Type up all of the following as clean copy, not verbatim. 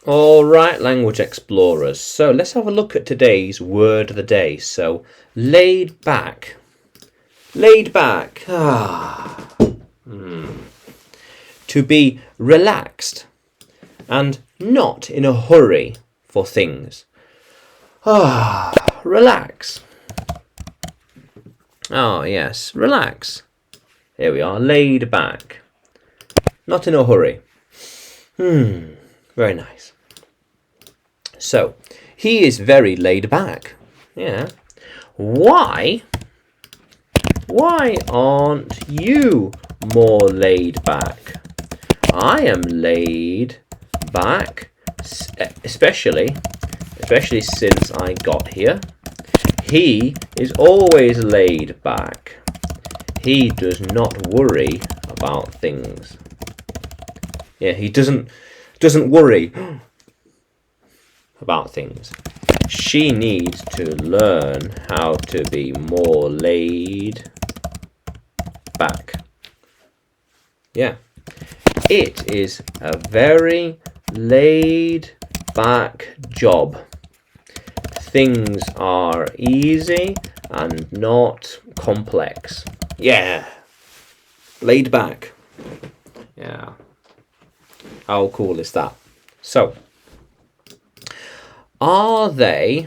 All right, language explorers. So let's have a look at today's word of the day. So, laid back. Laid back. To be relaxed and not in a hurry for things. Relax. Oh, yes, relax. Here we are, laid back. Not in a hurry. Very nice. So, he is very laid back. Yeah. Why aren't you more laid back? I am laid back, especially since I got here. He is always laid back. He does not worry about things. Yeah, he doesn't worry about things. She needs to learn how to be more laid back. Yeah. It is a very laid back job. Things are easy and not complex. Yeah. Laid back. Yeah. How cool is that? So, are they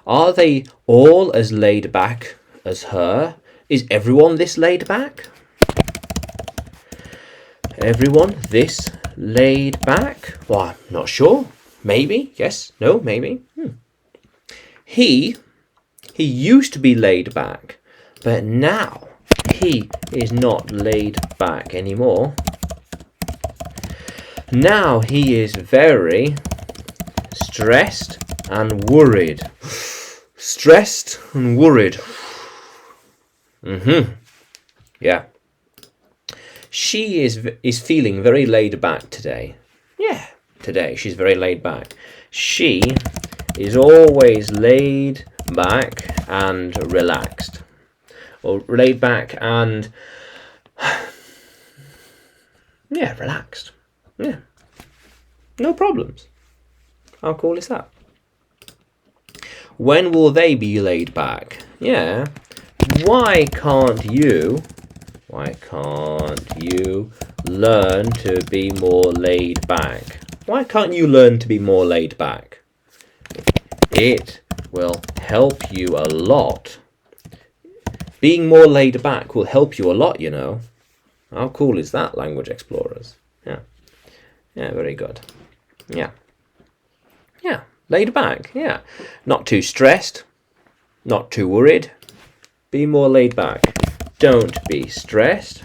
all as laid back as her? Is everyone this laid back? Everyone this laid back? Well, I'm not sure. Maybe. Yes. No. Maybe. He used to be laid back, but now he is not laid back anymore. Now he is very stressed and worried. Stressed and worried. Yeah. She is feeling very laid back today. Yeah, today she's very laid back. She is always laid back and relaxed. Or laid back and relaxed. Yeah. No problems. How cool is that? When will they be laid back? Yeah. Why can't you learn to be more laid back? Why can't you learn to be more laid back? It will help you a lot. Being more laid back will help you a lot, you know. How cool is that, language explorers? Yeah. Yeah, very good. Yeah. Yeah, laid back. Yeah. Not too stressed. Not too worried. Be more laid back. Don't be stressed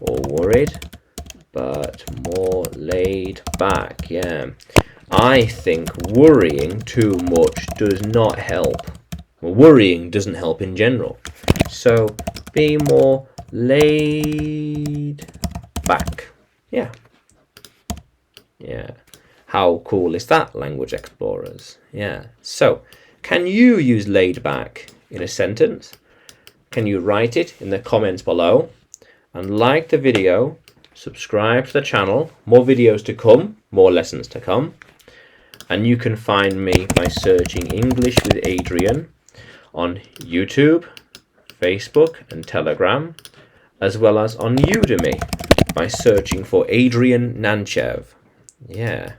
or worried, but more laid back. Yeah. I think worrying too much does not help. Well, worrying doesn't help in general. So be more laid back. Yeah. Yeah. How cool is that, language explorers? Yeah. So, can you use laid back in a sentence? Can you write it in the comments below? And like the video, subscribe to the channel. More videos to come, more lessons to come. And you can find me by searching English with Adrian on YouTube, Facebook and Telegram, as well as on Udemy by searching for Adrian Nanchev. Yeah.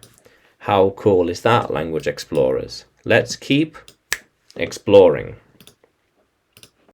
How cool is that, language explorers? Let's keep exploring.